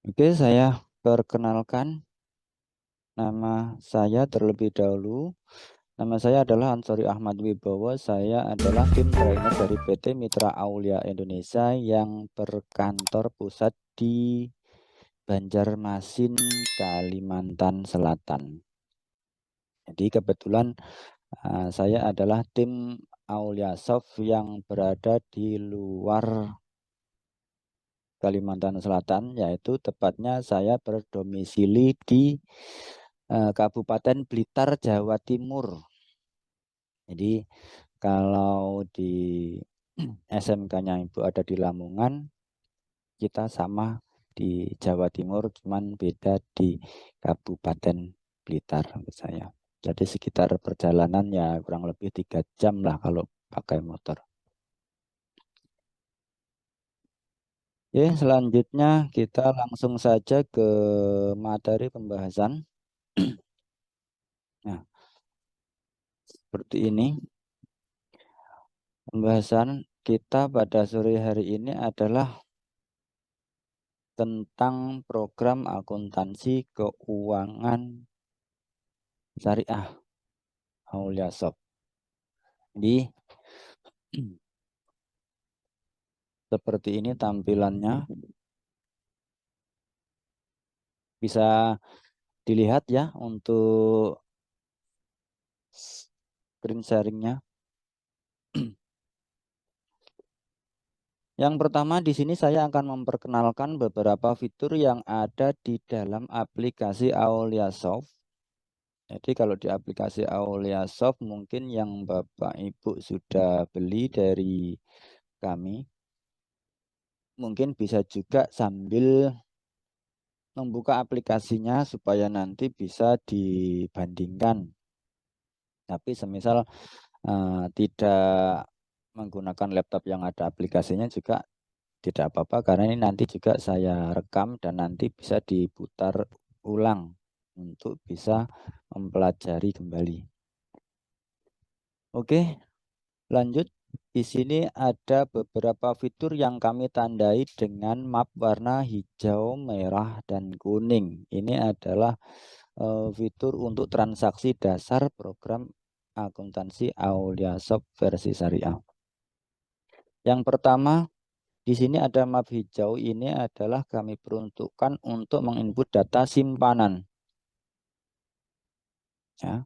Oke, saya perkenalkan nama saya terlebih dahulu. Nama saya adalah Ansori Ahmad Wibowo. Saya adalah tim trainer dari PT Mitra Aulia Indonesia yang berkantor pusat di Banjarmasin, Kalimantan Selatan. Jadi kebetulan saya adalah tim Aulia Soft yang berada di luar Kalimantan Selatan, yaitu tepatnya saya berdomisili di Kabupaten Blitar, Jawa Timur. Jadi kalau di SMK-nya Ibu ada di Lamongan, kita sama di Jawa Timur, cuman beda di Kabupaten Blitar menurut saya. Jadi sekitar perjalanan ya kurang lebih 3 jam lah kalau pakai motor. Oke, selanjutnya kita langsung saja ke materi pembahasan. Nah, seperti ini. Pembahasan kita pada sore hari ini adalah tentang program akuntansi keuangan syariah Aulia Shop. Jadi seperti ini tampilannya. Bisa dilihat ya untuk screen sharingnya. Yang pertama di sini saya akan memperkenalkan beberapa fitur yang ada di dalam aplikasi Aulia Shop. Jadi kalau di aplikasi Aulia Shop mungkin yang Bapak Ibu sudah beli dari kami, mungkin bisa juga sambil membuka aplikasinya supaya nanti bisa dibandingkan. Tapi semisal tidak menggunakan laptop yang ada aplikasinya juga tidak apa-apa, karena ini nanti juga saya rekam dan nanti bisa diputar ulang untuk bisa mempelajari kembali. Oke, lanjut. Di sini ada beberapa fitur yang kami tandai dengan map warna hijau, merah, dan kuning. Ini adalah fitur untuk transaksi dasar program akuntansi Aulia Shop versi syariah. Yang pertama, di sini ada map hijau. Ini adalah kami peruntukkan untuk menginput data simpanan. Ya.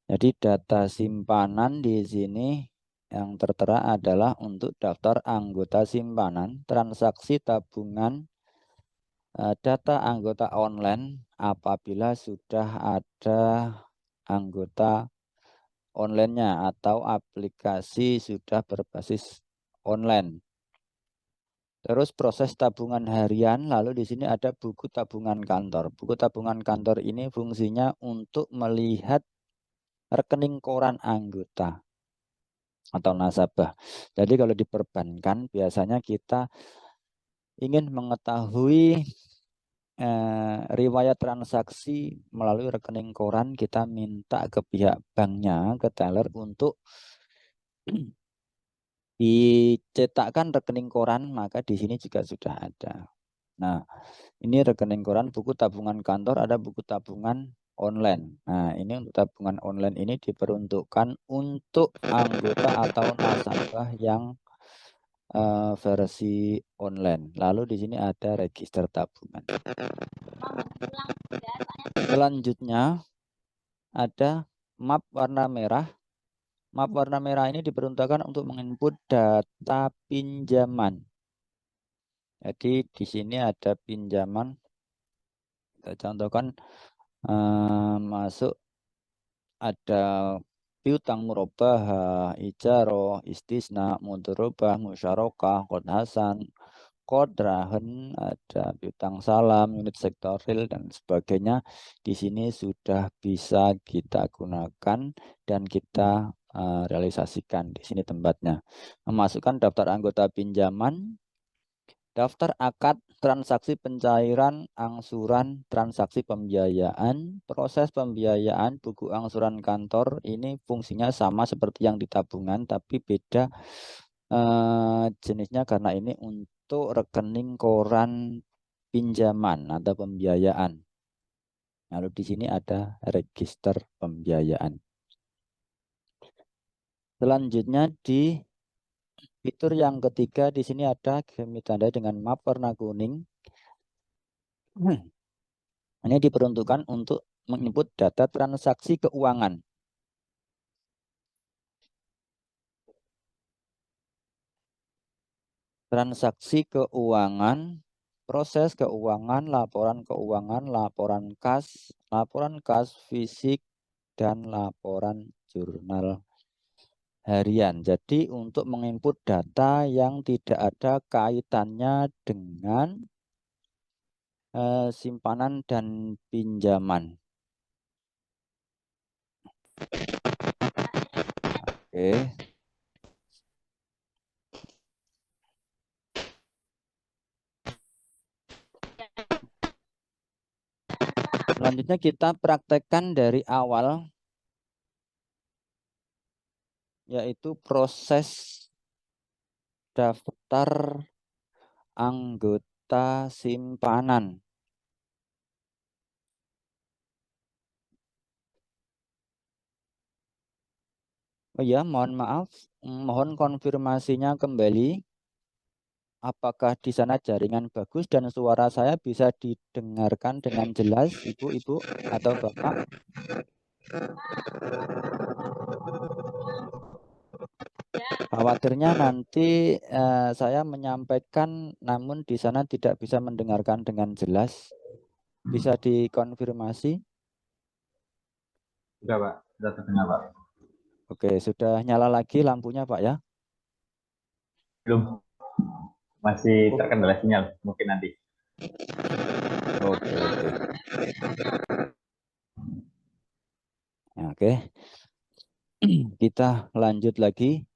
Jadi data simpanan di sini yang tertera adalah untuk daftar anggota simpanan, transaksi tabungan, data anggota online apabila sudah ada anggota online-nya atau aplikasi sudah berbasis online. Terus proses tabungan harian, lalu di sini ada buku tabungan kantor. Buku tabungan kantor ini fungsinya untuk melihat rekening koran anggota atau nasabah. Jadi kalau di perbankan biasanya kita ingin mengetahui riwayat transaksi melalui rekening koran, kita minta ke pihak banknya, ke teller untuk dicetakkan rekening koran, maka di sini juga sudah ada. Nah, ini rekening koran, buku tabungan kantor, ada buku tabungan online. Nah, ini untuk tabungan online ini diperuntukkan untuk anggota atau nasabah yang versi online. Lalu di sini ada register tabungan. Selanjutnya ada map warna merah. Map warna merah ini diperuntukkan untuk menginput data pinjaman. Jadi di sini ada pinjaman. Kita contohkan masuk ada piutang murabah, ijaroh, istisna, mudharabah, musyarakah, qard hasan, qard rahan, ada piutang salam, unit sektoril dan sebagainya. Di sini sudah bisa kita gunakan dan kita realisasikan. Di sini tempatnya. Memasukkan daftar anggota pinjaman, daftar akad, transaksi pencairan, angsuran, transaksi pembiayaan, proses pembiayaan, buku angsuran kantor. Ini fungsinya sama seperti yang di tabungan, tapi beda jenisnya karena ini untuk rekening koran pinjaman atau pembiayaan. Lalu di sini ada register pembiayaan. Selanjutnya di fitur yang ketiga di sini ada kami tandai dengan map warna kuning. Ini diperuntukkan untuk menginput data transaksi keuangan. Transaksi keuangan, proses keuangan, laporan kas fisik, dan laporan jurnal harian. Jadi untuk menginput data yang tidak ada kaitannya dengan simpanan dan pinjaman. Oke. Selanjutnya kita praktekkan dari awal, yaitu proses daftar anggota simpanan. Oh ya, mohon maaf, mohon konfirmasinya kembali. Apakah di sana jaringan bagus dan suara saya bisa didengarkan dengan jelas, Ibu atau Bapak? Khawatirnya nanti saya menyampaikan namun di sana tidak bisa mendengarkan dengan jelas. Bisa dikonfirmasi? Sudah Pak, sudah terdengar Pak. Oke, sudah nyala lagi lampunya Pak ya? Belum, masih Oh, terkendala sinyal, mungkin nanti. oke. Oke, kita lanjut lagi.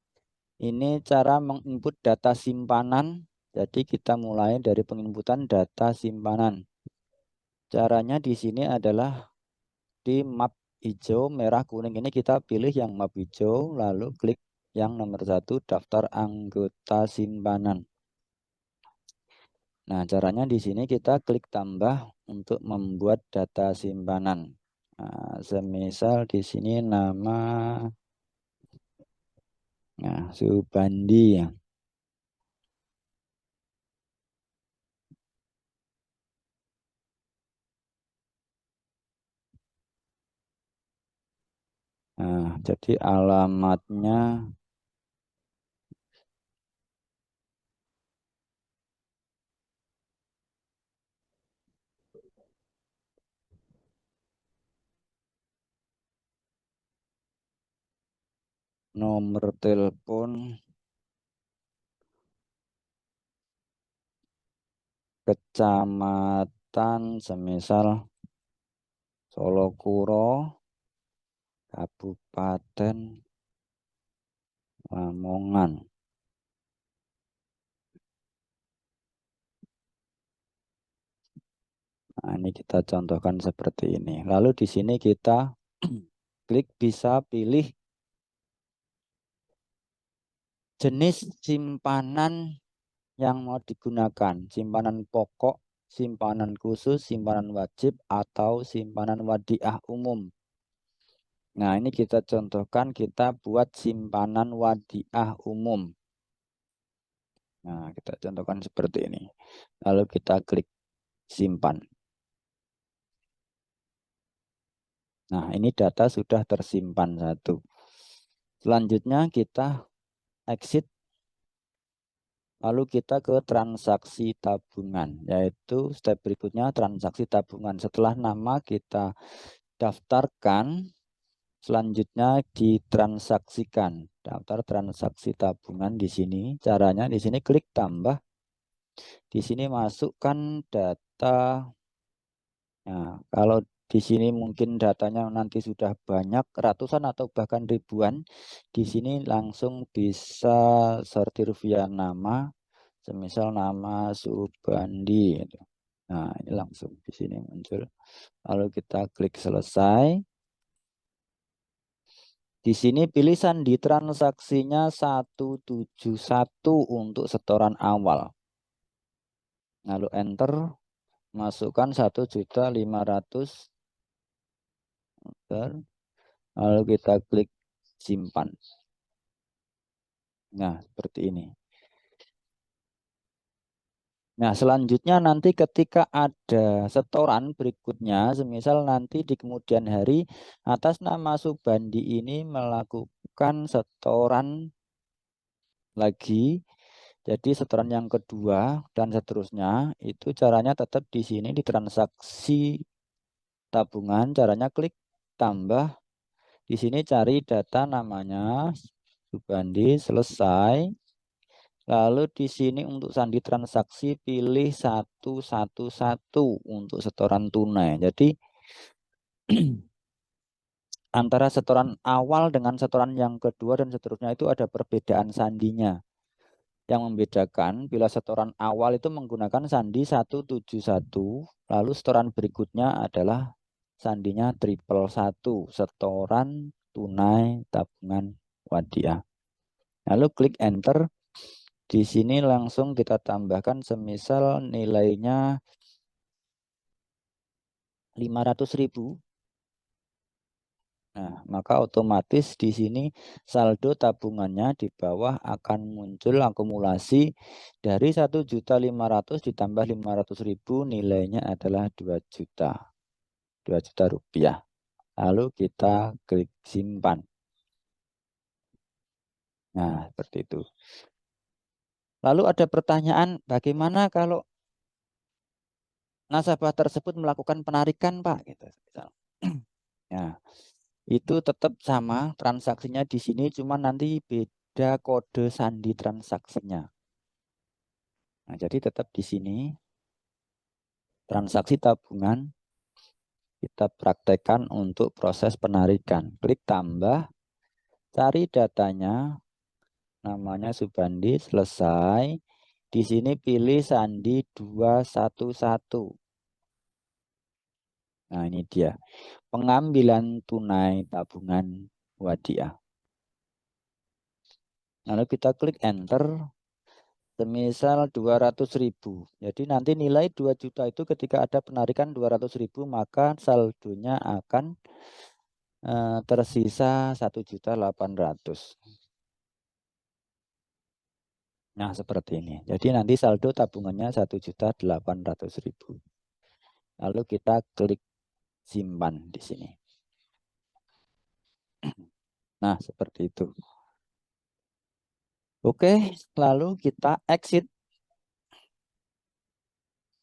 Ini cara menginput data simpanan. Jadi kita mulai dari penginputan data simpanan. Caranya di sini adalah di map hijau, merah, kuning ini kita pilih yang map hijau, lalu klik yang nomor 1 daftar anggota simpanan. Nah, caranya di sini kita klik tambah untuk membuat data simpanan. Nah, semisal di sini nama Subandi ya. Nah, jadi alamatnya nomor telepon, kecamatan, semisal Solokuro, Kabupaten Lamongan. Nah, ini kita contohkan seperti ini. Lalu di sini kita klik bisa pilih jenis simpanan yang mau digunakan. Simpanan pokok, simpanan khusus, simpanan wajib, atau simpanan wadiah umum. Nah, ini kita contohkan, kita buat simpanan wadiah umum. Nah, kita contohkan seperti ini. Lalu kita klik simpan. Nah, ini data sudah tersimpan satu. Selanjutnya kita exit. Lalu kita ke transaksi tabungan, yaitu step berikutnya transaksi tabungan. Setelah nama kita daftarkan, selanjutnya ditransaksikan. Daftar transaksi tabungan di sini. Caranya di sini klik tambah. Di sini masukkan data. Nah, kalau di sini mungkin datanya nanti sudah banyak, ratusan atau bahkan ribuan. Di sini langsung bisa sortir via nama. Semisal nama Subandi gitu. Nah, ini langsung di sini muncul. Lalu kita klik selesai. Di sini pilih sandi transaksinya 171 untuk setoran awal. Lalu enter. masukkan 1.500.000, lalu kita klik simpan. Nah, seperti ini. Nah, selanjutnya nanti ketika ada setoran berikutnya, semisal nanti di kemudian hari atas nama Subandi ini melakukan setoran lagi, jadi setoran yang kedua dan seterusnya, itu caranya tetap di sini di transaksi tabungan, caranya klik tambah. Di sini cari data namanya Subandi, selesai. Lalu di sini untuk sandi transaksi pilih 111 untuk setoran tunai. Jadi antara setoran awal dengan setoran yang kedua dan seterusnya itu ada perbedaan sandinya. Yang membedakan bila setoran awal itu menggunakan sandi 171, lalu setoran berikutnya adalah sandinya 111, setoran tunai tabungan Wadiah. Lalu klik enter. Di sini langsung kita tambahkan semisal nilainya 500.000. Nah, maka otomatis di sini saldo tabungannya di bawah akan muncul akumulasi dari 1.500.000 ditambah 500.000, nilainya adalah 2 juta. 2 juta rupiah. Lalu kita klik simpan. Nah, seperti itu. Lalu ada pertanyaan, bagaimana kalau nasabah tersebut melakukan penarikan, Pak? Gitu. Nah, itu tetap sama transaksinya di sini, cuma nanti beda kode sandi transaksinya. Nah, jadi tetap di sini transaksi tabungan kita praktekkan untuk proses penarikan. Klik tambah, cari datanya, namanya Subandi, selesai. Di sini pilih sandi 211. Nah, ini dia. Pengambilan tunai tabungan Wadiah. Lalu kita klik enter. Semisal 200.000. Jadi nanti nilai 2 juta itu ketika ada penarikan 200.000, maka saldonya akan tersisa 1.800.000. Nah, seperti ini. Jadi nanti saldo tabungannya 1.800.000. Lalu kita klik simpan di sini. Nah, seperti itu. Oke, lalu kita exit.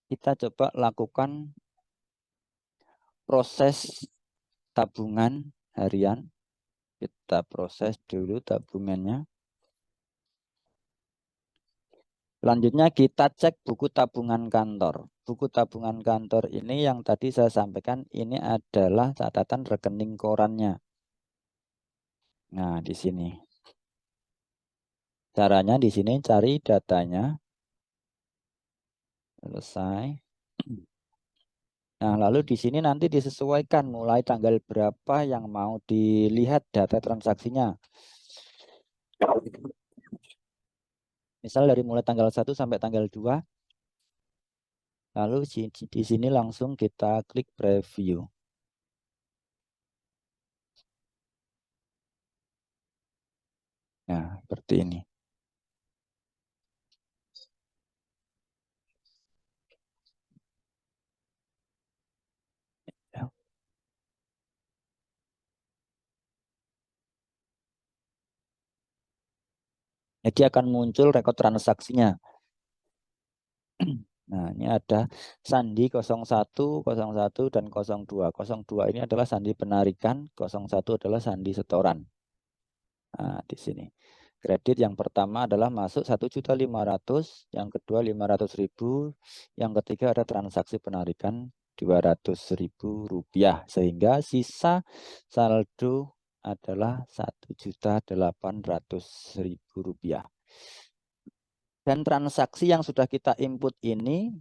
Kita coba lakukan proses tabungan harian. Kita proses dulu tabungannya. Selanjutnya kita cek buku tabungan kantor. Buku tabungan kantor ini yang tadi saya sampaikan, ini adalah catatan rekening korannya. Nah, di sini. Caranya di sini cari datanya. Selesai. Nah, lalu di sini nanti disesuaikan mulai tanggal berapa yang mau dilihat data transaksinya. Misal dari mulai tanggal 1 sampai tanggal 2. Lalu di sini langsung kita klik preview. Nah, seperti ini. Ya. Jadi akan muncul rekod transaksinya. Nah, ini ada sandi 01, 01 dan 02. 02 ini adalah sandi penarikan, 01 adalah sandi setoran. Nah, di sini. Kredit yang pertama adalah masuk 1.500.000, yang kedua 500.000, yang ketiga ada transaksi penarikan 200.000 rupiah, sehingga sisa saldo adalah 1.800.000 rupiah. Dan transaksi yang sudah kita input ini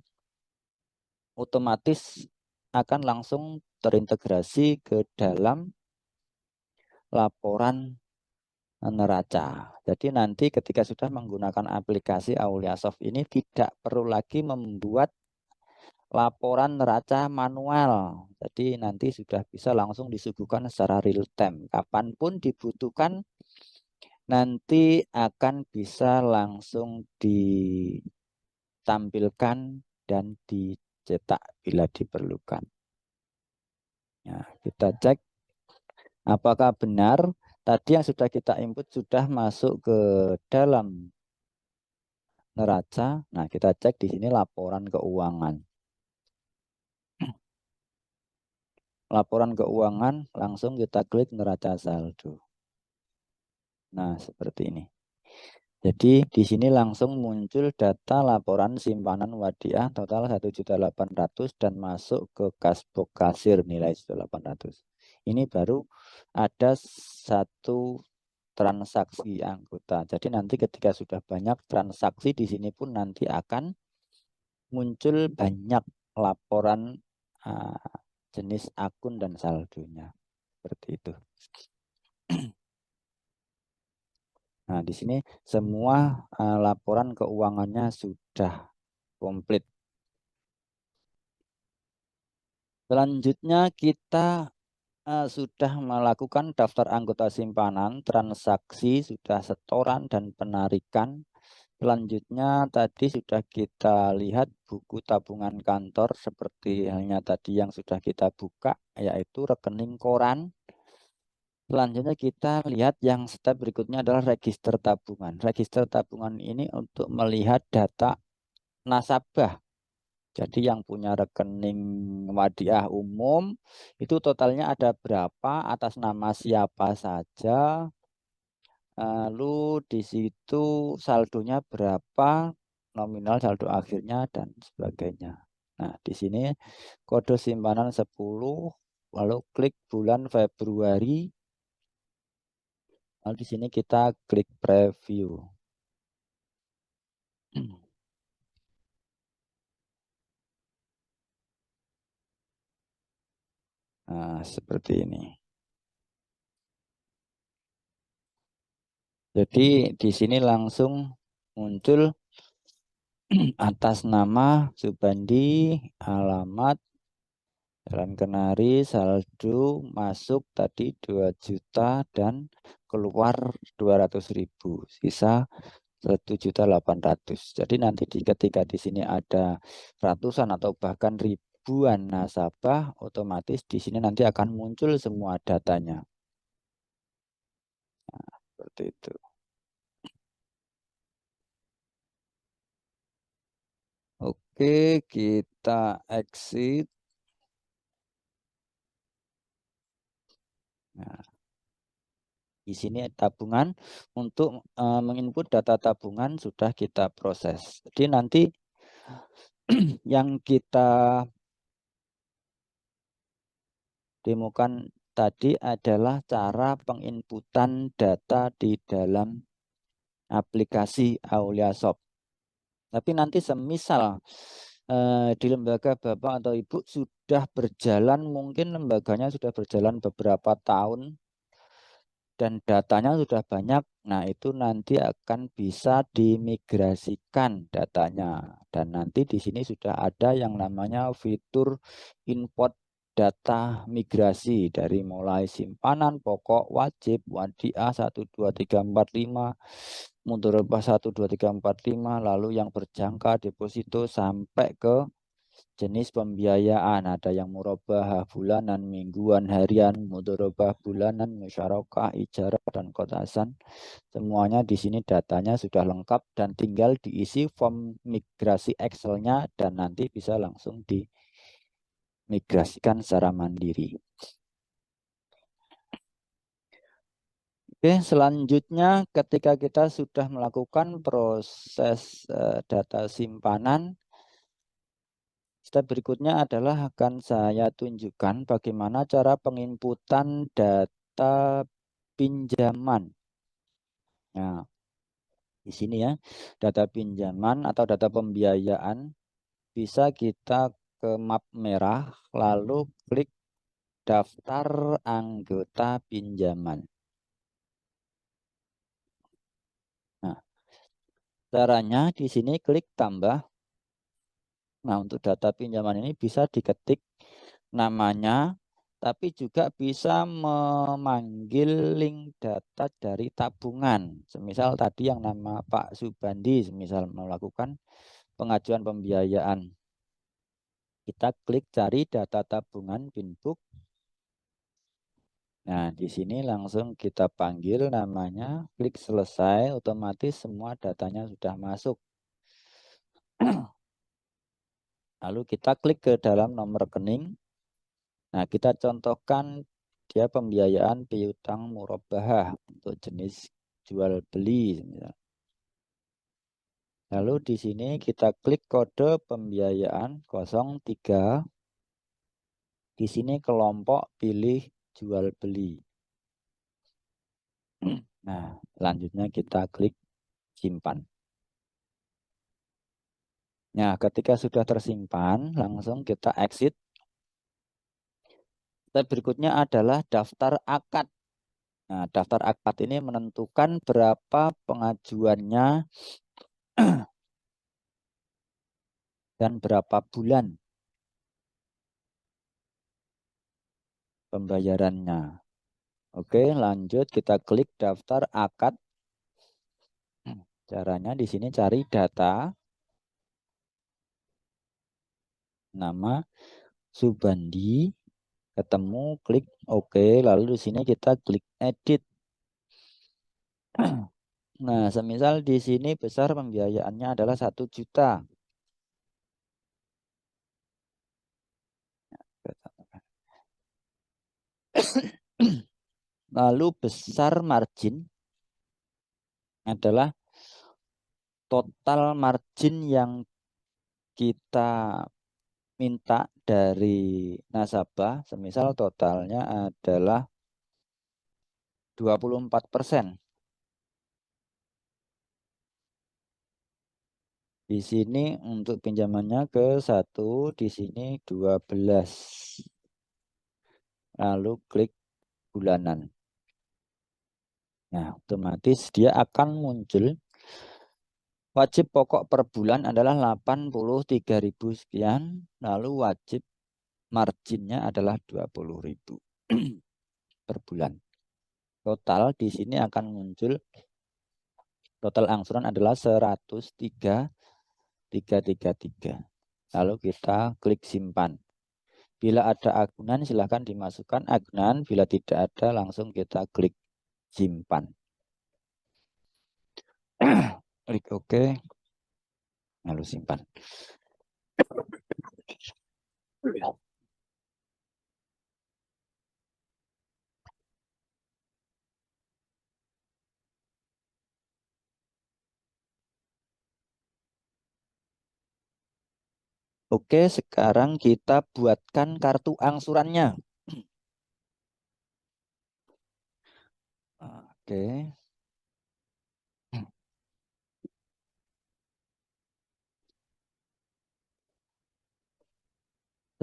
otomatis akan langsung terintegrasi ke dalam laporan neraca. Jadi nanti ketika sudah menggunakan aplikasi Auliasoft ini tidak perlu lagi membuat laporan neraca manual. Jadi nanti sudah bisa langsung disuguhkan secara real time. Kapanpun dibutuhkan nanti akan bisa langsung ditampilkan dan dicetak bila diperlukan. Ya, kita cek apakah benar tadi yang sudah kita input sudah masuk ke dalam neraca. Nah, kita cek di sini laporan keuangan. Laporan keuangan langsung kita klik neraca saldo. Nah, seperti ini. Jadi di sini langsung muncul data laporan simpanan wadiah total 1.800.000 dan masuk ke kasbox kasir nilai 1.800.000. Ini baru ada satu transaksi anggota. Jadi nanti ketika sudah banyak transaksi di sini pun nanti akan muncul banyak laporan jenis akun dan saldonya. Seperti itu. Nah, di sini semua laporan keuangannya sudah komplit. Selanjutnya kita sudah melakukan daftar anggota simpanan, transaksi, sudah setoran dan penarikan. Selanjutnya tadi sudah kita lihat buku tabungan kantor seperti halnya tadi yang sudah kita buka, yaitu rekening koran. Selanjutnya kita lihat yang step berikutnya adalah register tabungan. Register tabungan ini untuk melihat data nasabah. Jadi yang punya rekening wadiah umum itu totalnya ada berapa, atas nama siapa saja, lalu di situ saldonya berapa, nominal saldo akhirnya dan sebagainya. Nah, di sini kode simpanan 10, lalu klik bulan Februari. Lalu di sini kita klik preview. Nah, seperti ini. Jadi di sini langsung muncul atas nama Subandi, alamat, Jalan Kenari, saldo masuk tadi 2 juta dan keluar 200.000, sisa 1.800.000. Jadi nanti ketika di sini ada ratusan atau bahkan ribuan nasabah, otomatis di sini nanti akan muncul semua datanya. Nah, seperti itu. Oke, kita exit. Nah, di sini tabungan untuk menginput data tabungan sudah kita proses. Jadi nanti yang kita demokan tadi adalah cara penginputan data di dalam aplikasi Auliasoft. Tapi nanti semisal di lembaga Bapak atau Ibu sudah berjalan, mungkin lembaganya sudah berjalan beberapa tahun dan datanya sudah banyak, nah itu nanti akan bisa dimigrasikan datanya. Dan nanti di sini sudah ada yang namanya fitur import data migrasi dari mulai simpanan, pokok, wajib, wadiah 1, 2, 3, 4, 5, mudharabah 1, 2, 3, 4, 5, lalu yang berjangka deposito sampai ke jenis pembiayaan. Ada yang murabah bulanan, mingguan, harian, mudharabah bulanan, musyarakah, ijarah, dan kotasan. Semuanya di sini datanya sudah lengkap dan tinggal diisi form migrasi Excel-nya dan nanti bisa langsung dimigrasikan secara mandiri. Oke, selanjutnya ketika kita sudah melakukan proses data simpanan, step berikutnya adalah akan saya tunjukkan bagaimana cara penginputan data pinjaman. Nah, di sini ya, data pinjaman atau data pembiayaan bisa kita ke map merah, lalu klik daftar anggota pinjaman. Nah, caranya di sini klik tambah. Nah, untuk data pinjaman ini bisa diketik namanya, tapi juga bisa memanggil link data dari tabungan. Semisal tadi yang nama Pak Subandi, semisal melakukan pengajuan pembiayaan. Kita klik cari data tabungan Pinbook. Nah, di sini langsung kita panggil namanya, klik selesai, otomatis semua datanya sudah masuk. Lalu kita klik ke dalam nomor rekening. Nah, kita contohkan dia pembiayaan piutang murabahah untuk jenis jual beli. Lalu di sini kita klik kode pembiayaan 03. Di sini kelompok pilih jual beli. Nah, selanjutnya kita klik simpan. Nah, ketika sudah tersimpan, langsung kita exit. Step berikutnya adalah daftar akad. Nah, daftar akad ini menentukan berapa pengajuannya dan berapa bulan pembayarannya. Oke, lanjut kita klik daftar akad. Caranya di sini cari data, nama Subandi, ketemu, klik OK. Lalu di sini kita klik edit. Nah, semisal di sini besar pembiayaannya adalah 1 juta. Lalu besar margin adalah total margin yang kita minta dari nasabah. Semisal totalnya adalah 24%. Di sini untuk pinjamannya ke 1, di sini 12. Lalu klik bulanan. Nah, otomatis dia akan muncul wajib pokok per bulan adalah 83.000 sekian, lalu wajib marginnya adalah 20.000 per bulan. Total di sini akan muncul total angsuran adalah 103.333. Lalu kita klik simpan. Bila ada agunan silahkan dimasukkan agunan, bila tidak ada langsung kita klik simpan. Klik OK, lalu simpan. Oke, sekarang kita buatkan kartu angsurannya. Oke.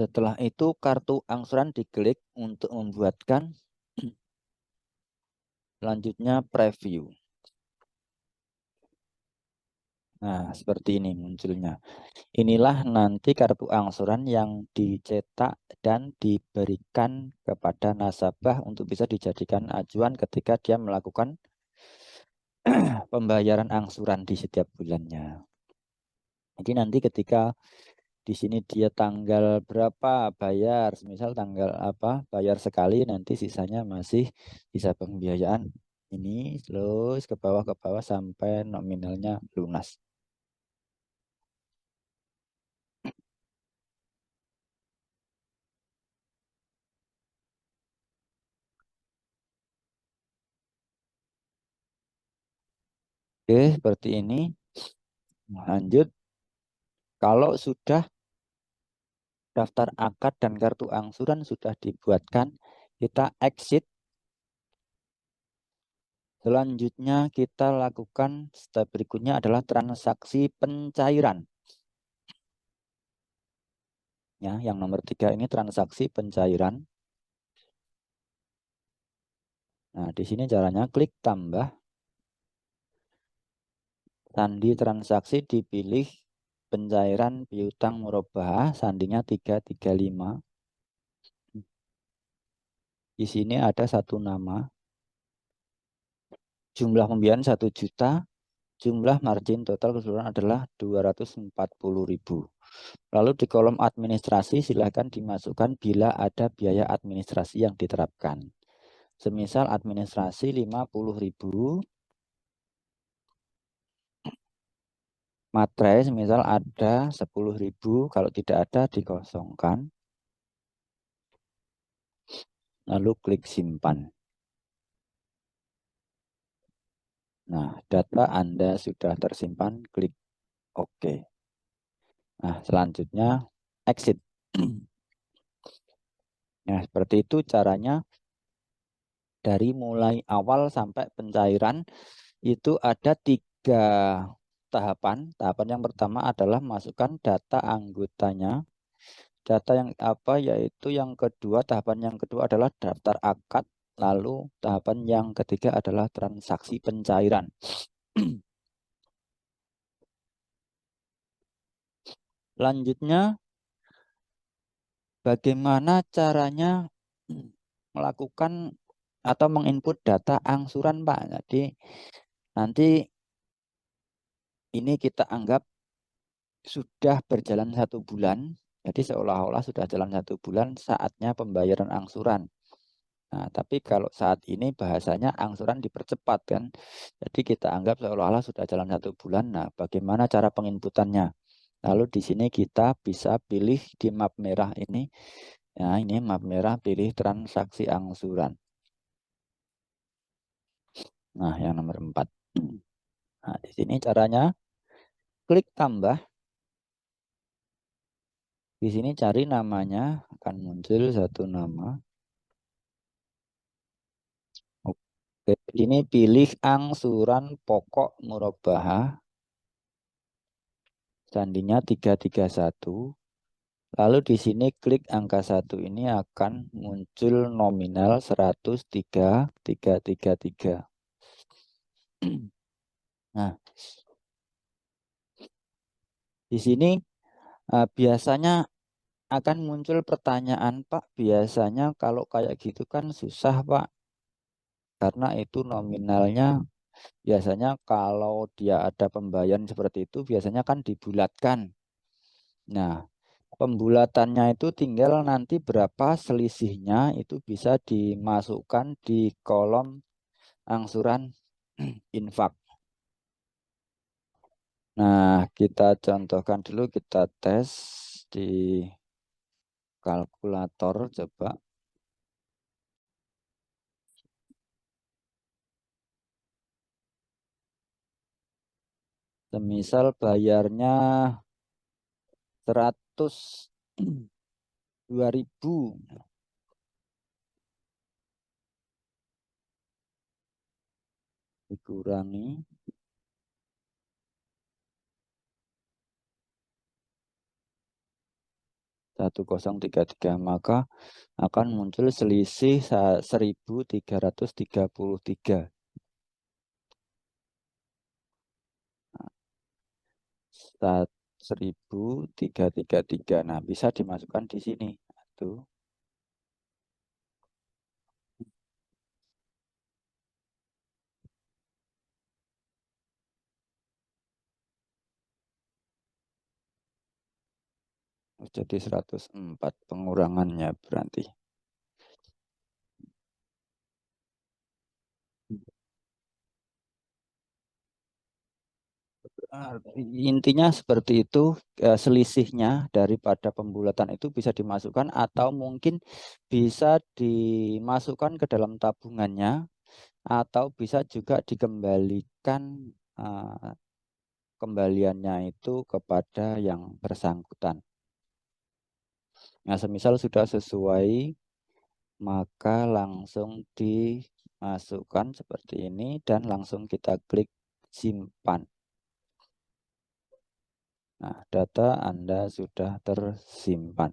Setelah itu kartu angsuran diklik untuk membuatkan. Selanjutnya preview. Nah, seperti ini munculnya. Inilah nanti kartu angsuran yang dicetak dan diberikan kepada nasabah untuk bisa dijadikan acuan ketika dia melakukan pembayaran angsuran di setiap bulannya. Jadi nanti ketika di sini dia tanggal berapa bayar, misal tanggal apa bayar sekali, nanti sisanya masih bisa pembiayaan ini terus ke bawah sampai nominalnya lunas. Oke, seperti ini. Lanjut, kalau sudah daftar akad dan kartu angsuran sudah dibuatkan, kita exit. Selanjutnya kita lakukan step berikutnya adalah transaksi pencairan. Ya, yang nomor 3 ini transaksi pencairan. Nah, di sini caranya klik tambah. Sandi transaksi dipilih pencairan piutang murabbaah sandinya 335. Di sini ada satu nama, jumlah pembiayaan 1 juta, jumlah margin total keseluruhan adalah 240.000. Lalu di kolom administrasi silakan dimasukkan bila ada biaya administrasi yang diterapkan. Semisal administrasi 50.000, materai semisal ada 10.000, kalau tidak ada dikosongkan. Lalu klik simpan. Nah, data Anda sudah tersimpan, klik OK. Nah, selanjutnya exit. Nah, seperti itu caranya. Dari mulai awal sampai pencairan itu ada 3 tahapan. Tahapan yang pertama adalah masukkan data anggotanya. Data yang apa yaitu yang kedua, tahapan yang kedua adalah daftar akad. Lalu tahapan yang ketiga adalah transaksi pencairan. Lanjutnya, bagaimana caranya melakukan atau menginput data angsuran, Pak? Jadi nanti ini kita anggap sudah berjalan 1 bulan. Jadi seolah-olah sudah jalan 1 bulan saatnya pembayaran angsuran. Nah, tapi kalau saat ini bahasanya angsuran dipercepat kan. Jadi kita anggap seolah-olah sudah jalan 1 bulan. Nah, bagaimana cara penginputannya? Lalu di sini kita bisa pilih di map merah ini. Nah, ini map merah, pilih transaksi angsuran. Nah, yang nomor 4. Nah, di sini caranya klik tambah. Di sini cari namanya, akan muncul satu nama. Oke, ini pilih angsuran pokok murabbaah. Sandinya 331. Lalu di sini klik angka 1, ini akan muncul nominal 103.333. Nah, di sini biasanya akan muncul pertanyaan, Pak, biasanya kalau kayak gitu kan susah, Pak. Karena itu nominalnya biasanya kalau dia ada pembayaran seperti itu biasanya kan dibulatkan. Nah, pembulatannya itu tinggal nanti berapa selisihnya itu bisa dimasukkan di kolom angsuran infak. Nah, kita contohkan dulu, kita tes di kalkulator coba. Semisal bayarnya 102.000. Dikurangi 1033, maka akan muncul selisih 1.333. 1.333. Nah, bisa dimasukkan di sini. Tuh. Jadi 104 pengurangannya berarti. Intinya seperti itu, selisihnya daripada pembulatan itu bisa dimasukkan atau mungkin bisa dimasukkan ke dalam tabungannya atau bisa juga dikembalikan, kembaliannya itu kepada yang bersangkutan. Nah, semisal sudah sesuai maka langsung dimasukkan seperti ini dan langsung kita klik simpan. Nah, data Anda sudah tersimpan.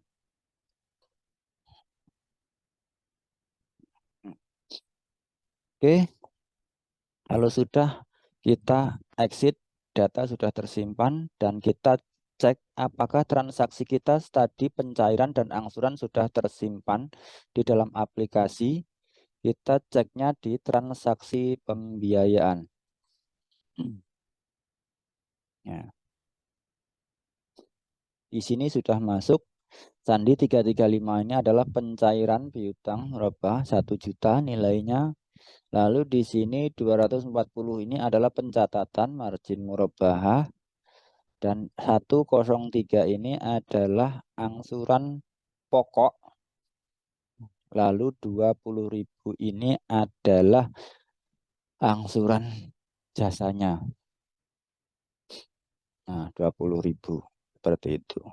Oke, kalau sudah kita exit, data sudah tersimpan dan kita cek apakah transaksi kita tadi pencairan dan angsuran sudah tersimpan di dalam aplikasi. Kita ceknya di transaksi pembiayaan. Ya. Di sini sudah masuk Sandi 335 ini adalah pencairan piutang merubah 1 juta nilainya. Lalu di sini 240 ini adalah pencatatan margin murabahah dan 103 ini adalah angsuran pokok. Lalu 20.000 ini adalah angsuran jasanya. Nah, 20.000 seperti itu.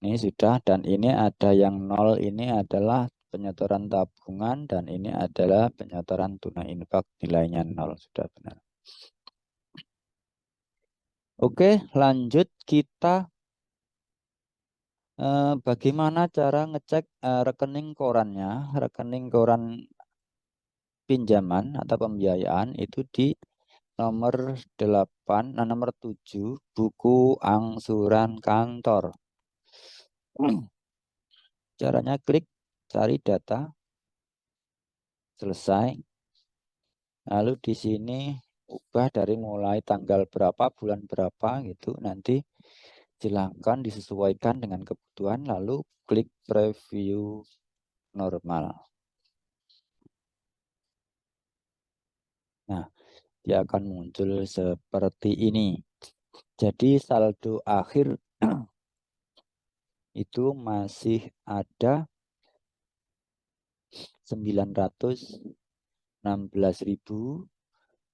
Ini sudah, dan ini ada yang 0, ini adalah penyetoran tabungan, dan ini adalah penyetoran tunai infak, nilainya 0, sudah benar. Oke, lanjut kita bagaimana cara ngecek rekening korannya. Rekening koran pinjaman atau pembiayaan itu di nomor 8, nomor 7, buku angsuran kantor. Caranya klik cari data, selesai. Lalu di sini ubah dari mulai tanggal berapa, bulan berapa gitu. Nanti silakan disesuaikan dengan kebutuhan, lalu klik preview normal. Nah, dia akan muncul seperti ini. Jadi saldo akhir itu masih ada 916.000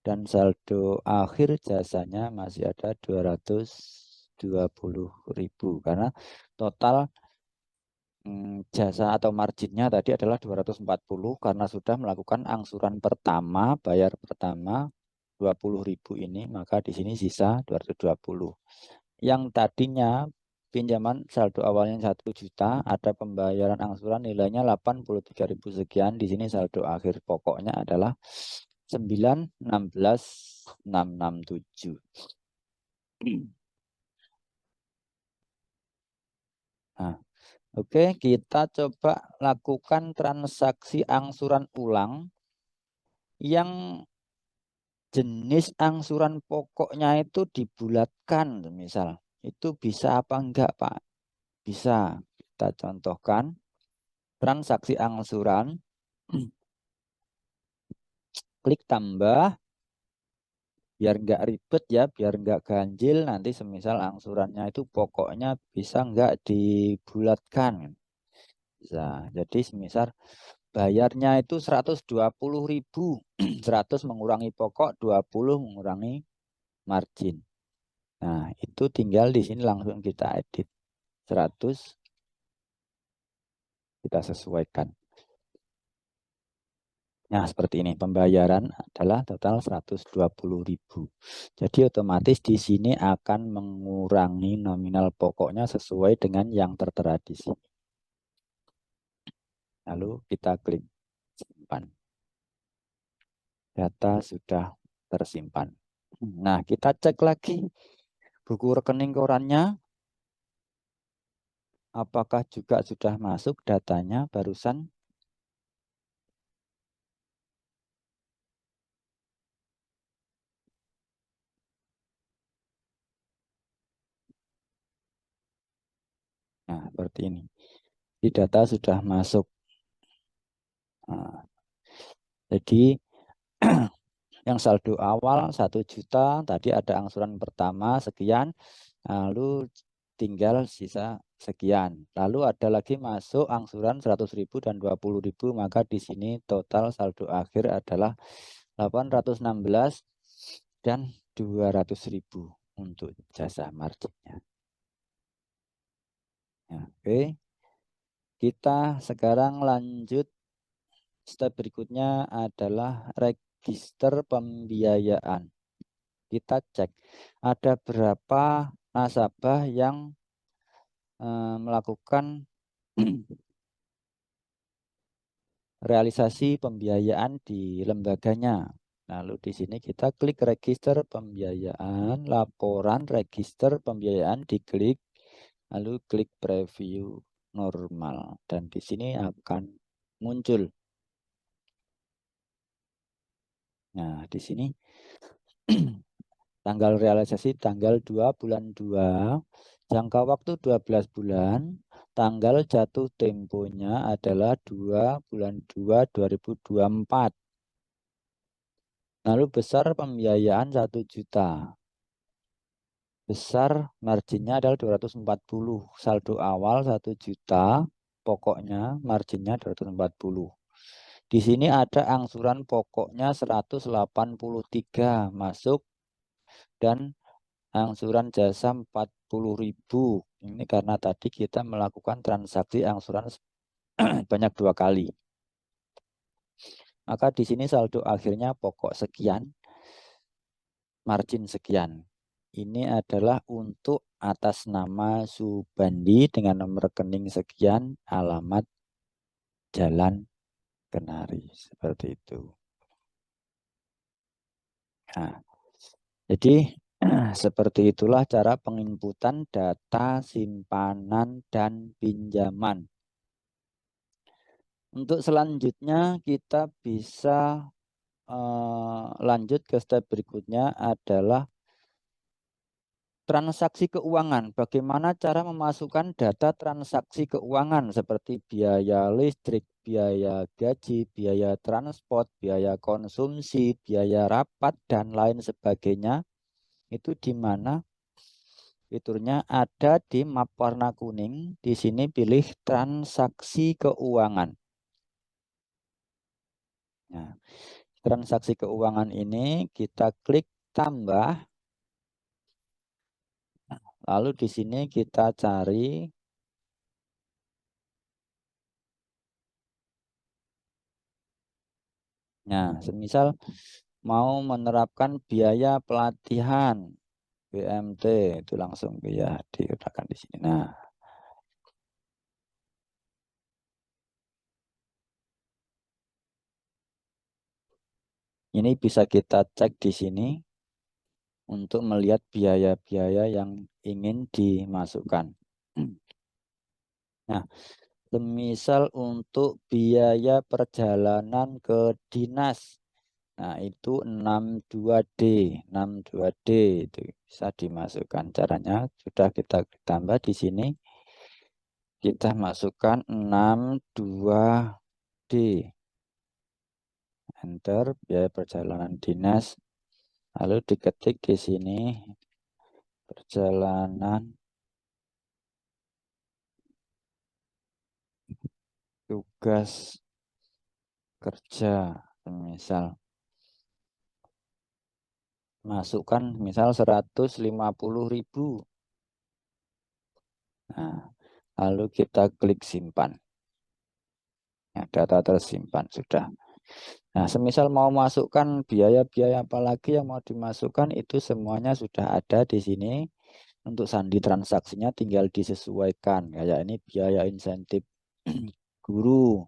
dan saldo akhir jasanya masih ada 220.000 karena total jasa atau marginnya tadi adalah 240 karena sudah melakukan angsuran pertama, bayar pertama 20.000 ini, maka di sini sisa 220. Yang tadinya pinjaman saldo awalnya 1 juta, ada pembayaran angsuran nilainya 83.000 sekian. Di sini saldo akhir pokoknya adalah 916.667. Nah, oke, kita coba lakukan transaksi angsuran ulang yang jenis angsuran pokoknya itu dibulatkan, misal. Itu bisa apa enggak, Pak? Bisa. Kita contohkan transaksi angsuran, klik tambah, biar enggak ribet ya, biar enggak ganjil. Nanti semisal angsurannya itu pokoknya bisa enggak dibulatkan. Bisa. Jadi semisal bayarnya itu 120.000, 100 mengurangi pokok, 20 mengurangi margin. Nah, itu tinggal di sini langsung kita edit. 100 kita sesuaikan. Nah, seperti ini. Pembayaran adalah total 120.000. Jadi otomatis di sini akan mengurangi nominal pokoknya sesuai dengan yang tertera di sini. Lalu kita klik simpan. Data sudah tersimpan. Nah, kita cek lagi buku rekening korannya. Apakah juga sudah masuk datanya barusan? Nah, seperti ini. Di data sudah masuk. Nah, jadi yang saldo awal 1 juta, tadi ada angsuran pertama sekian, lalu tinggal sisa sekian. Lalu ada lagi masuk angsuran 100.000 dan 20.000, maka di sini total saldo akhir adalah 816 dan 200.000 untuk jasa marginnya. Ya, oke. Kita sekarang lanjut. Step berikutnya adalah register pembiayaan. Kita cek ada berapa nasabah yang melakukan realisasi pembiayaan di lembaganya. Lalu di sini kita klik register pembiayaan, laporan register pembiayaan diklik, lalu klik preview normal dan di sini akan muncul. Nah, di sini tanggal realisasi tanggal 2 bulan 2, jangka waktu 12 bulan, tanggal jatuh temponya adalah 2 bulan 2 2024. Lalu besar pembiayaan 1 juta. Besar marginnya adalah 240. Saldo awal 1 juta, pokoknya marginnya 240. Di sini ada angsuran pokoknya 183 masuk dan angsuran jasa 40.000. Ini karena tadi kita melakukan transaksi angsuran banyak 2 kali. Maka di sini saldo akhirnya pokok sekian, margin sekian. Ini adalah untuk atas nama Subandi dengan nomor rekening sekian, alamat Jalan Kenari. Seperti itu. Nah, jadi seperti itulah cara penginputan data simpanan dan pinjaman. Untuk selanjutnya kita bisa lanjut ke step berikutnya adalah transaksi keuangan. Bagaimana cara memasukkan data transaksi keuangan seperti biaya listrik, biaya gaji, biaya transport, biaya konsumsi, biaya rapat, dan lain sebagainya. Itu di mana fiturnya ada di map warna kuning. Di sini pilih transaksi keuangan. Nah, transaksi keuangan ini kita klik tambah. Lalu di sini kita cari semisal mau menerapkan biaya pelatihan BMT itu langsung ya digunakan di sini. Nah, ini bisa kita cek di sini untuk melihat biaya-biaya yang ingin dimasukkan. Nah, semisal untuk biaya perjalanan ke dinas. Nah, itu 62D. 62D itu bisa dimasukkan. Caranya sudah kita tambah di sini. Kita masukkan 62D. Enter biaya perjalanan dinas. Lalu diketik di sini perjalanan tugas kerja. Misal masukkan misal 150.000. Nah, lalu kita klik simpan. Ya, data tersimpan sudah. Nah, semisal mau masukkan biaya-biaya apalagi yang mau dimasukkan itu semuanya sudah ada di sini. Untuk sandi transaksinya tinggal disesuaikan. Kayak ini biaya insentif guru,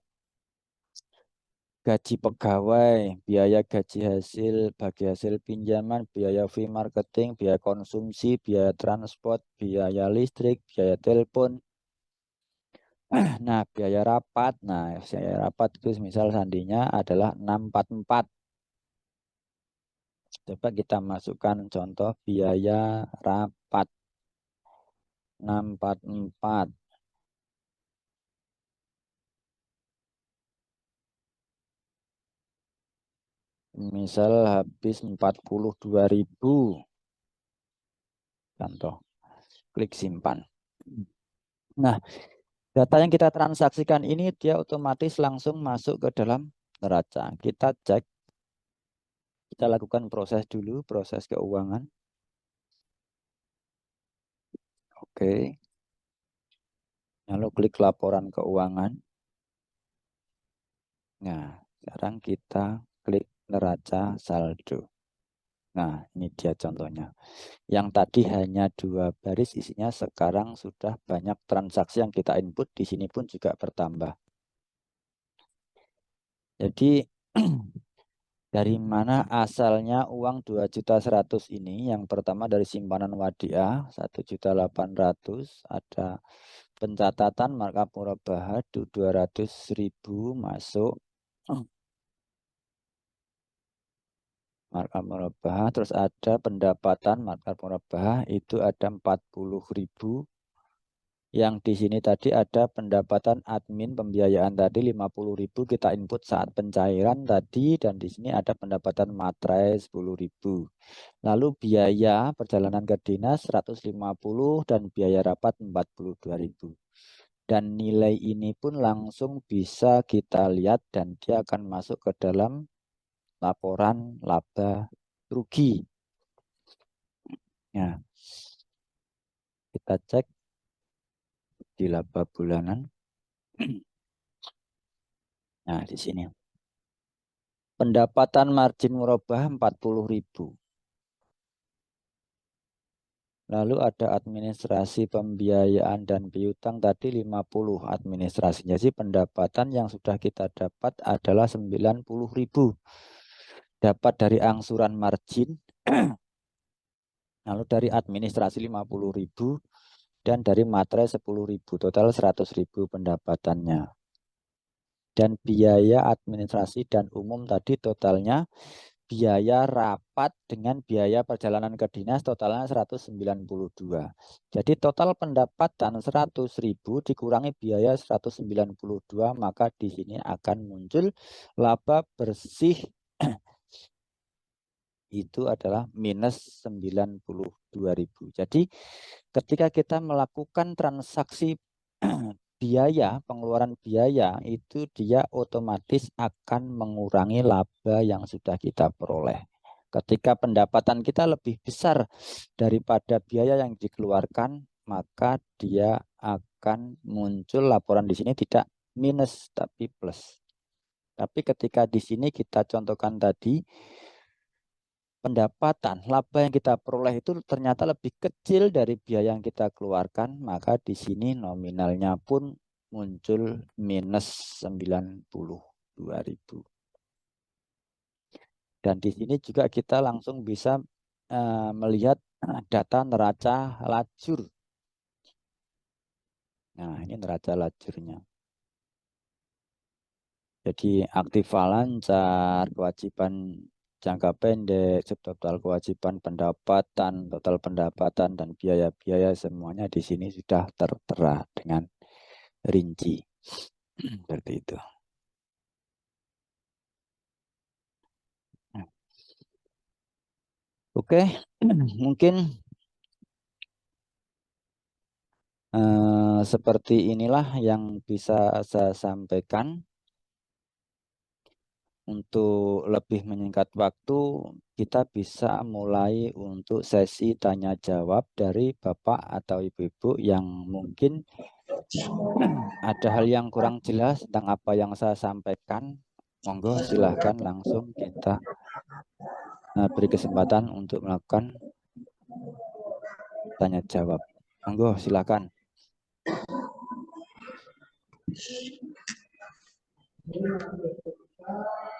gaji pegawai, biaya gaji hasil, bagi hasil pinjaman, biaya fee marketing, biaya konsumsi, biaya transport, biaya listrik, biaya telepon. Nah, biaya rapat. Nah, biaya rapat itu misal sandinya adalah 644. Coba kita masukkan contoh biaya rapat 644. Misal habis 42.000. Contoh. Klik simpan. Nah, data yang kita transaksikan ini dia otomatis langsung masuk ke dalam neraca. Kita cek. Kita lakukan proses dulu, proses keuangan. Oke. Lalu klik laporan keuangan. Nah, sekarang kita klik neraca saldo. Nah, ini dia contohnya. Yang tadi hanya 2 baris isinya, sekarang sudah banyak transaksi yang kita input. Di sini pun juga bertambah. Jadi Dari mana asalnya uang 2.100.000 ini? Yang pertama dari simpanan Wadiah 1.800.000, ada pencatatan markup murabahah 200.000 masuk markup murabahah, terus ada pendapatan markup murabahah itu ada 40.000. Yang di sini tadi ada pendapatan admin pembiayaan tadi 50.000 kita input saat pencairan tadi, dan di sini ada pendapatan materai 10.000. Lalu biaya perjalanan ke dinas 150 dan biaya rapat 42.000. Dan nilai ini pun langsung bisa kita lihat dan dia akan masuk ke dalam laporan laba rugi. Nah, kita cek di laba bulanan. Nah, di sini. Pendapatan margin murabah 40.000. Lalu ada administrasi pembiayaan dan piutang tadi 50 administrasinya sih, pendapatan yang sudah kita dapat adalah 90.000. Dapat dari angsuran margin, lalu dari administrasi 50.000 dan dari materai 10.000, total 100.000 pendapatannya. Dan biaya administrasi dan umum tadi totalnya biaya rapat dengan biaya perjalanan ke dinas totalnya 192. Jadi total pendapatan 100.000 dikurangi biaya 192, maka di sini akan muncul laba bersih itu adalah minus 92.000. Jadi ketika kita melakukan transaksi biaya, pengeluaran biaya, itu dia otomatis akan mengurangi laba yang sudah kita peroleh. Ketika pendapatan kita lebih besar daripada biaya yang dikeluarkan, maka dia akan muncul laporan di sini tidak minus tapi plus. Tapi ketika di sini kita contohkan tadi, pendapatan laba yang kita peroleh itu ternyata lebih kecil dari biaya yang kita keluarkan, maka di sini nominalnya pun muncul minus 92.000. Dan di sini juga kita langsung bisa melihat data neraca lajur. Nah, ini neraca lajurnya. Jadi aktiva lancar, kewajiban jangka pendek, total kewajiban pendapatan, total pendapatan, dan biaya-biaya semuanya di sini sudah tertera dengan rinci. Seperti itu. Oke, mungkin seperti inilah yang bisa saya sampaikan. Untuk lebih menyingkat waktu, kita bisa mulai untuk sesi tanya jawab dari Bapak atau Ibu-ibu yang mungkin ada hal yang kurang jelas tentang apa yang saya sampaikan. Monggo silahkan langsung kita beri kesempatan untuk melakukan tanya jawab. Monggo silahkan.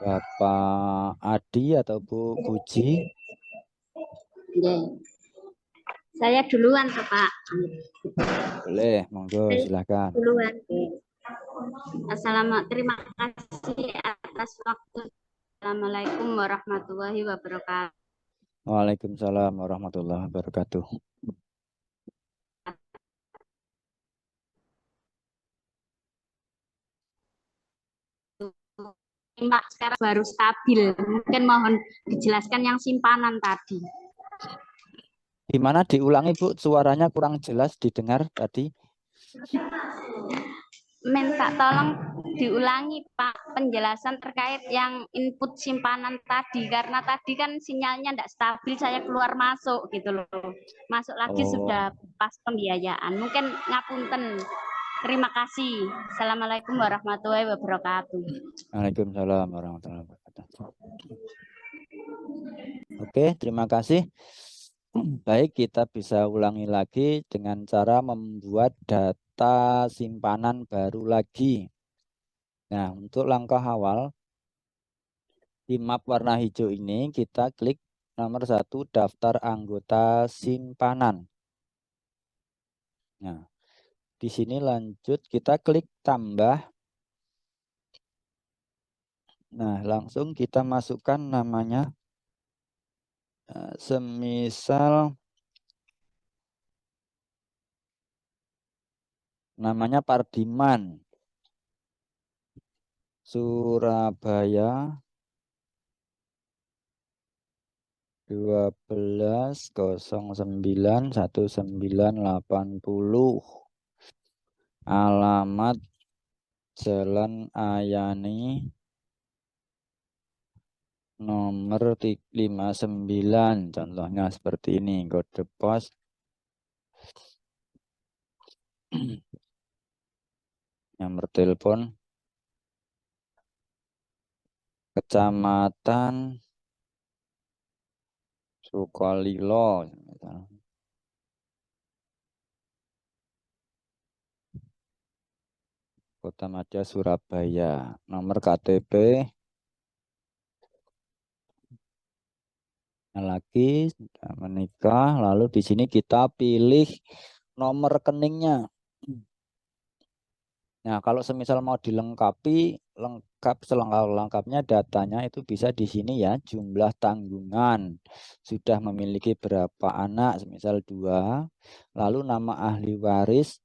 Bapak Adi atau Bu Puji? Saya duluan, Pak. Boleh, monggo silahkan. Duluan. Assalamualaikum, terima kasih atas waktu. Assalamualaikum warahmatullahi wabarakatuh. Waalaikumsalam warahmatullahi wabarakatuh. Mbak, sekarang baru stabil. Mungkin mohon dijelaskan yang simpanan tadi. Gimana diulangi Bu? Suaranya kurang jelas didengar tadi. Minta tolong diulangi Pak penjelasan terkait yang input simpanan tadi, karena tadi kan sinyalnya tidak stabil, saya keluar masuk gitu loh. Masuk lagi sudah pas pembiayaan. Mungkin ngapunten. Terima kasih. Assalamualaikum warahmatullahi wabarakatuh. Waalaikumsalam warahmatullahi wabarakatuh. Oke, terima kasih. Baik, kita bisa ulangi lagi dengan cara membuat data simpanan baru lagi. Nah, untuk langkah awal, Di map warna hijau ini kita klik nomor 1 daftar anggota simpanan. Nah, di sini lanjut kita klik tambah. Nah, langsung kita masukkan namanya. Semisal namanya Pardiman, Surabaya 12091980, alamat Jalan Ayani nomor 59, contohnya seperti ini. Kode pos nomor telepon, kecamatan Sukolilo, Kota Madya Surabaya, nomor KTP lagi sudah menikah. Lalu di sini kita pilih nomor rekeningnya. Nah, kalau semisal mau dilengkapi, lengkap selengkap-lengkapnya datanya itu bisa di sini ya. Jumlah tanggungan, sudah memiliki berapa anak, semisal 2. Lalu nama ahli waris,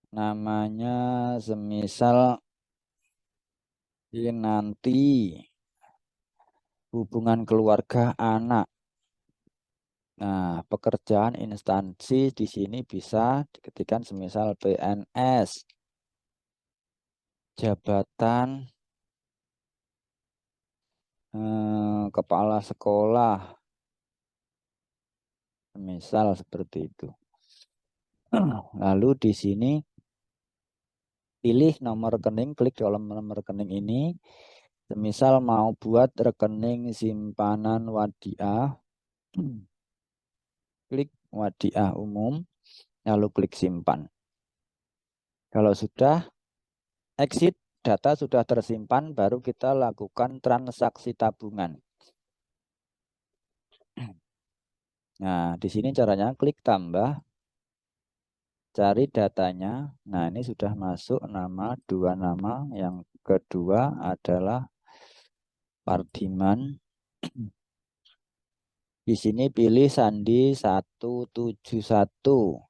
namanya semisal ini nanti, hubungan keluarga anak. Nah, pekerjaan instansi di sini bisa diketikkan semisal PNS, jabatan kepala sekolah, misal seperti itu. Lalu di sini pilih nomor rekening, klik dalam nomor rekening ini. Semisal mau buat rekening simpanan wadiah, klik wadiah umum, lalu klik simpan. Kalau sudah exit, data sudah tersimpan, baru kita lakukan transaksi tabungan. Nah, di sini caranya klik tambah, cari datanya. Nah, ini sudah masuk nama, 2 nama. Yang kedua adalah Pardiman. Di sini pilih sandi 171.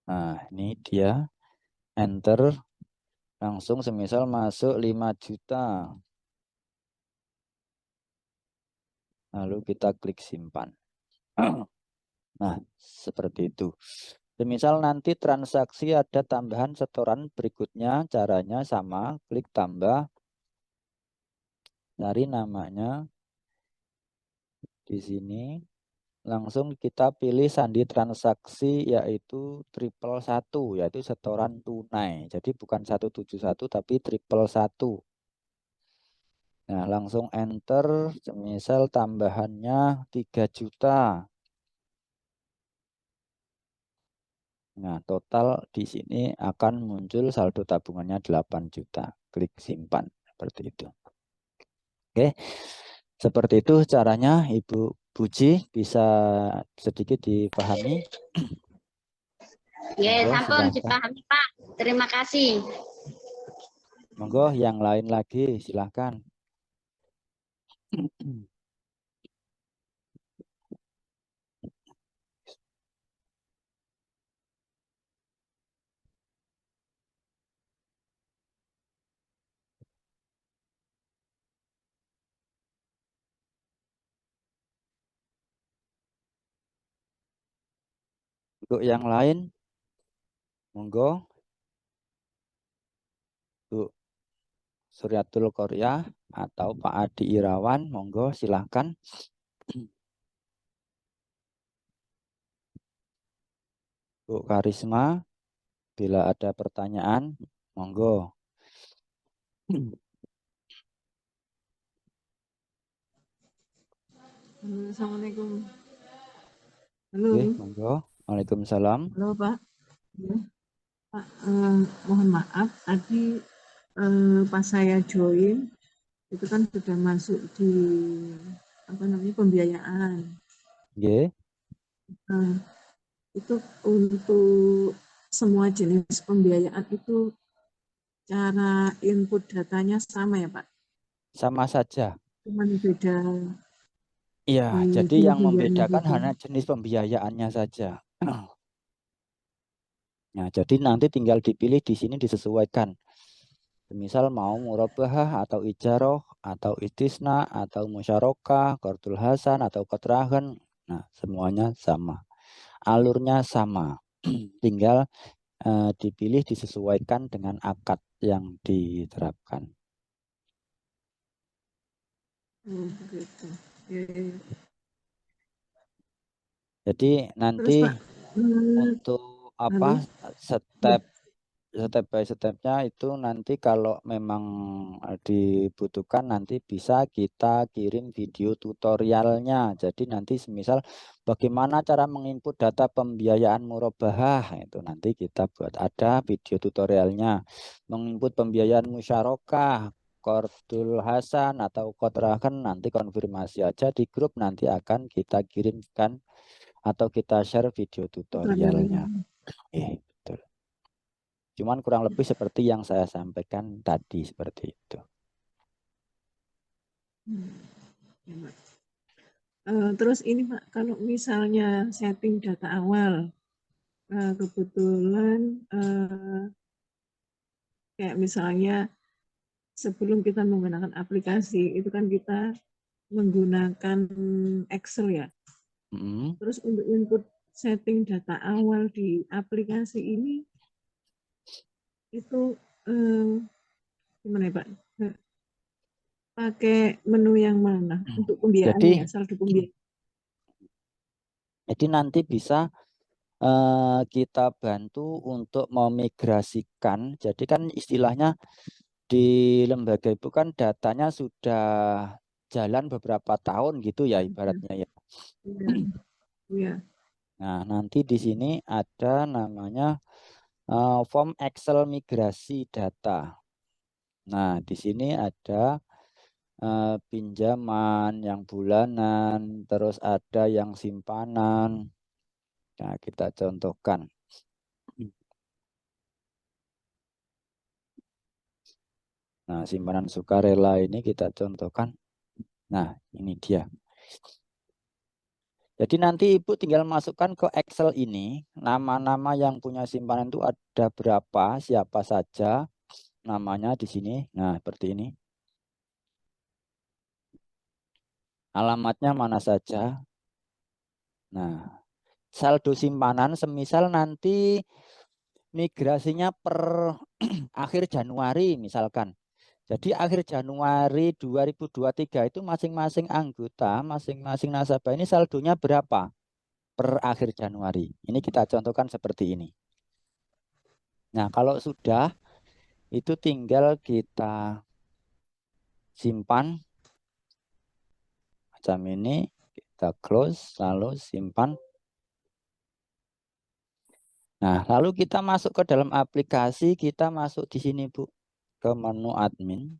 Nah, ini dia. Enter. Langsung semisal masuk 5 juta. Lalu kita klik simpan. Nah, seperti itu. Semisal nanti transaksi ada tambahan setoran berikutnya, caranya sama. Klik tambah. Cari namanya. Di sini. Langsung kita pilih sandi transaksi yaitu 111, yaitu setoran tunai. Jadi bukan 171 tapi 111. Nah, langsung enter, semisal tambahannya 3 juta. Nah, total di sini akan muncul saldo tabungannya 8 juta. Klik simpan, seperti itu. Oke, seperti itu caranya, Ibu Puji, bisa sedikit dipahami? Ya, Monggo, sampun silahkan. dipahami, Pak. Terima kasih. Monggo, yang lain lagi, silahkan. Untuk yang lain, monggo. Bu Suryatul Korea atau Pak Adi Irawan, monggo silahkan. Bu Karisma, bila ada pertanyaan, monggo. Assalamualaikum. Halo. Oke, monggo. Waalaikumsalam. Halo, Pak. Ya, Pak, mohon maaf tadi pas saya join itu kan sudah masuk di apa namanya pembiayaan. Nggih. Nah, itu untuk semua jenis pembiayaan itu cara input datanya sama ya Pak? Sama saja. Cuman beda Iya, di jadi yang pembiayaannya membedakan saja. hanya jenis pembiayaannya saja. Nah, jadi nanti tinggal dipilih di sini disesuaikan. Misal mau murabahah atau ijaroh atau istisna atau musyarakah, qardul hasan atau qatrahan. Nah, semuanya sama. Alurnya sama. Tinggal dipilih disesuaikan dengan akad yang diterapkan. Begitu. Ya, ya, ya. Jadi Terus nanti Pak, untuk halo? step by stepnya itu nanti kalau memang dibutuhkan nanti bisa kita kirim video tutorialnya. Jadi nanti semisal bagaimana cara menginput data pembiayaan murabahah itu nanti kita buat ada video tutorialnya. Menginput pembiayaan musyarakah, qardul hasan atau qatrahan nanti konfirmasi aja di grup, nanti akan kita kirimkan atau kita share video tutorialnya. Betul. Cuman kurang lebih seperti yang saya sampaikan tadi, seperti itu. Ya, Pak. Terus ini Pak, kalau misalnya setting data awal, kebetulan kayak misalnya sebelum kita menggunakan aplikasi, itu kan kita menggunakan Excel ya. Terus untuk input setting data awal di aplikasi ini, itu gimana ya Pak? Pakai menu yang mana untuk pembiayaan ya, saldo pembiayaan? Jadi nanti bisa kita bantu untuk memigrasikan. Jadi kan istilahnya di lembaga itu kan datanya sudah jalan beberapa tahun gitu ya ibaratnya ya. Iya. Nah, nanti di sini ada namanya form Excel migrasi data. Nah, di sini ada pinjaman yang bulanan, terus ada yang simpanan. Nah, kita contohkan. Nah, simpanan sukarela ini kita contohkan. Nah, ini dia. Jadi nanti Ibu tinggal masukkan ke Excel ini, nama-nama yang punya simpanan itu ada berapa, siapa saja namanya di sini. Nah, seperti ini. Alamatnya mana saja. Nah, saldo simpanan semisal nanti migrasinya per akhir Januari misalkan. Jadi akhir Januari 2023 itu masing-masing anggota, masing-masing nasabah ini saldonya berapa per akhir Januari. Ini kita contohkan seperti ini. Nah, kalau sudah itu tinggal kita simpan macam ini, kita close lalu simpan. Nah, lalu kita masuk ke dalam aplikasi, kita masuk di sini Bu, ke menu admin,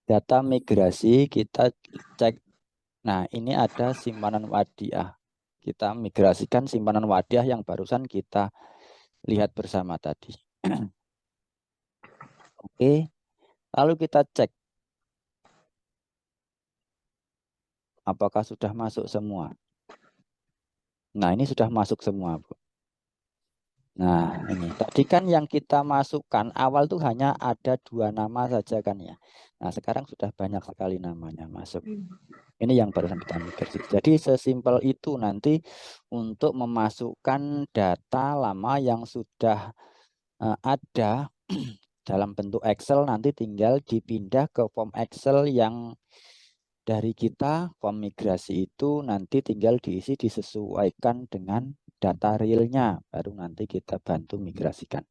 data migrasi, kita cek. Nah, ini ada simpanan wadiah. Kita migrasikan simpanan wadiah yang barusan kita lihat bersama tadi. Oke, lalu kita cek apakah sudah masuk semua. Nah, ini sudah masuk semua Bu. Nah, ini tadi kan yang kita masukkan awal tuh hanya ada 2 nama saja kan ya. Nah, sekarang sudah banyak sekali namanya masuk. Ini yang barusan kita migrasi. Jadi sesimpel itu nanti untuk memasukkan data lama yang sudah ada dalam bentuk Excel, nanti tinggal dipindah ke form Excel yang dari kita. Form migrasi itu nanti tinggal diisi disesuaikan dengan data realnya, baru nanti kita bantu migrasikan.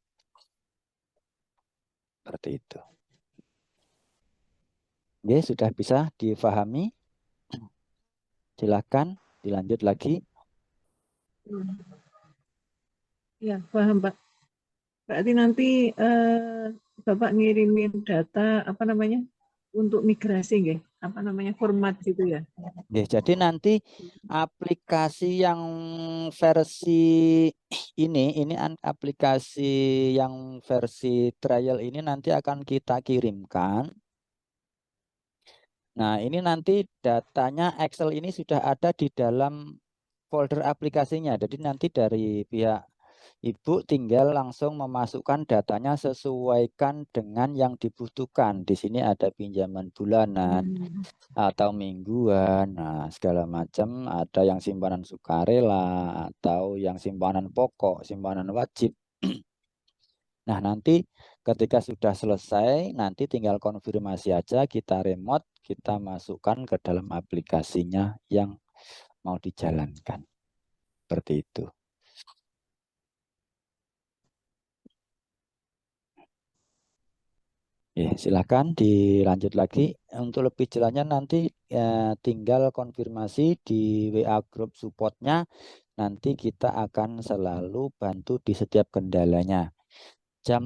Seperti itu. Oke, sudah bisa difahami? Silakan dilanjut lagi. Ya, paham Pak. Berarti nanti Bapak ngirimin data apa namanya untuk migrasi nggih? Apa namanya format gitu ya? Ya, jadi nanti aplikasi yang versi ini aplikasi yang versi trial ini nanti akan kita kirimkan. Nah, ini nanti datanya Excel ini sudah ada di dalam folder aplikasinya. Jadi nanti dari pihak Ibu tinggal langsung memasukkan datanya sesuaikan dengan yang dibutuhkan. Di sini ada pinjaman bulanan atau mingguan, nah segala macam, ada yang simpanan sukarela atau yang simpanan pokok, simpanan wajib. Nah, nanti ketika sudah selesai, nanti tinggal konfirmasi aja, kita remote, kita masukkan ke dalam aplikasinya yang mau dijalankan. Seperti itu. Ya, silakan dilanjut lagi. Untuk lebih jelasnya nanti tinggal konfirmasi di WA grup supportnya. Nanti kita akan selalu bantu di setiap kendalanya. Jam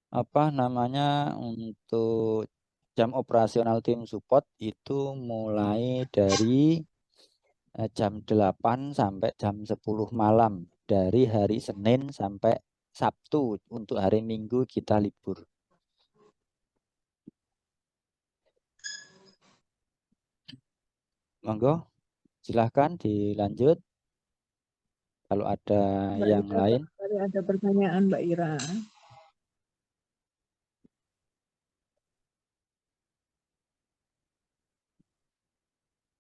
apa namanya untuk jam operasional tim support itu mulai dari jam 8 sampai jam 10 malam dari hari Senin sampai Sabtu. Untuk hari Minggu kita libur. Monggo, silahkan dilanjut. Kalau ada Mbak yang Ira, lain. ada pertanyaan Mbak Ira.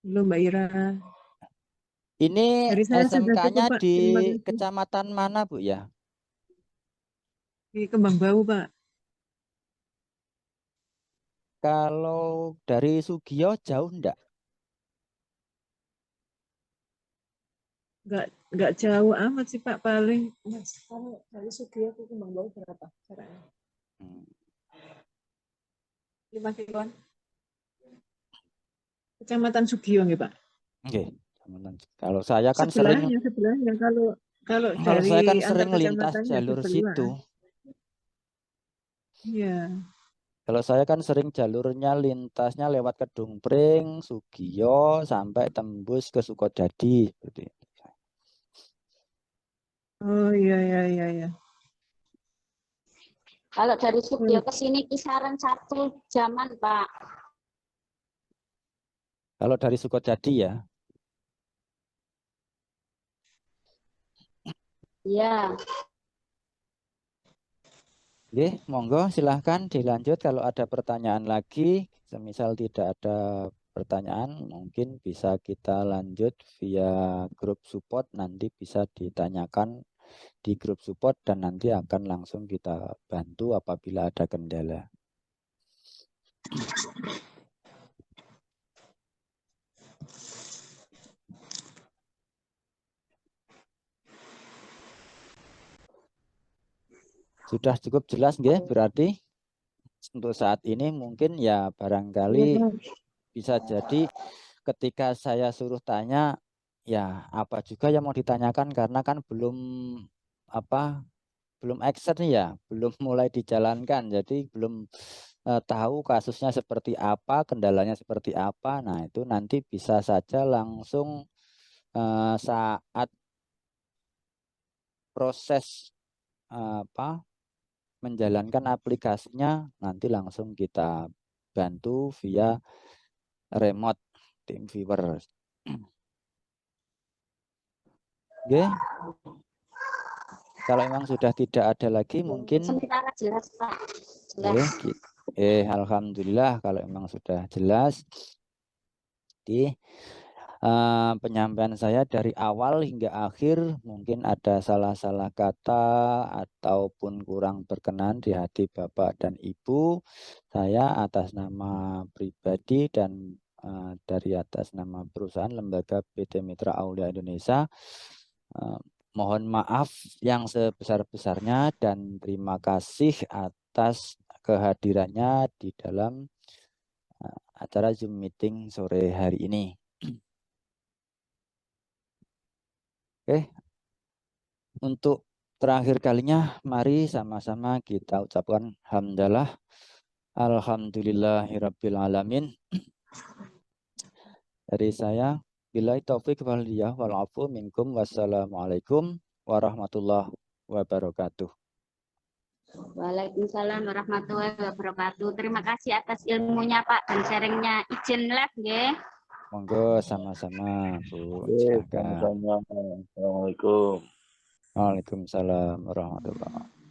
Belum Mbak Ira. Ini Dari saya sudah SMK-nya cukup Pak. di Terima kasih. kecamatan mana Bu ya? Di Kembang Bau Pak. Kalau dari Sugio jauh enggak? Nggak jauh amat sih Pak, paling Mas, kalau dari Sugio ke Kembang Bau berapa caranya? 5 kiloan. Kecamatan Sugio nggih Pak. Oke. Kalau saya kan sering Sebelahnya kalau kalau saya kan dari antar sering lintas kecamatannya jalur sebelah. situ. Iya. Kalau saya kan sering jalurnya lintasnya lewat Kedung Pring, Sugio sampai tembus ke Sukodadi seperti itu. Oh iya iya iya iya. Kalau dari Sugio ke sini kisaran 1 jaman, Pak. Kalau dari Sukodadi ya. Iya. Oke, monggo silahkan dilanjut kalau ada pertanyaan lagi. Semisal tidak ada pertanyaan, mungkin bisa kita lanjut via grup support. Nanti bisa ditanyakan di grup support dan nanti akan langsung kita bantu apabila ada kendala. Sudah cukup jelas nggih? Berarti untuk saat ini mungkin ya barangkali bisa jadi ketika saya suruh tanya ya apa juga yang mau ditanyakan karena kan belum action ya, belum mulai dijalankan. Jadi belum tahu kasusnya seperti apa, kendalanya seperti apa. Nah, itu nanti bisa saja langsung saat proses menjalankan aplikasinya nanti langsung kita bantu via remote team viewer. Oke. Kalau memang sudah tidak ada lagi mungkin Sementara jelas, Pak. Jelas. Alhamdulillah kalau memang sudah jelas. Jadi penyampaian saya dari awal hingga akhir mungkin ada salah-salah kata ataupun kurang berkenan di hati Bapak dan Ibu. Saya atas nama pribadi dan dari atas nama perusahaan lembaga PT Mitra Aulia Indonesia mohon maaf yang sebesar-besarnya dan terima kasih atas kehadirannya di dalam acara Zoom meeting sore hari ini. Oke, Untuk terakhir kalinya, mari sama-sama kita ucapkan hamdalah. Alhamdulillahirabbil alamin. Dari saya, billahi taufik wal hidayah wal afu minkum. Wassalamualaikum warahmatullahi wabarakatuh. Waalaikumsalam warahmatullahi wabarakatuh. Terima kasih atas ilmunya Pak dan sharingnya. Izin live nggih. Monggo sama-sama Bu. Oke, Silakan. sama-sama. Assalamualaikum. Waalaikumsalam warahmatullahi wabarakatuh.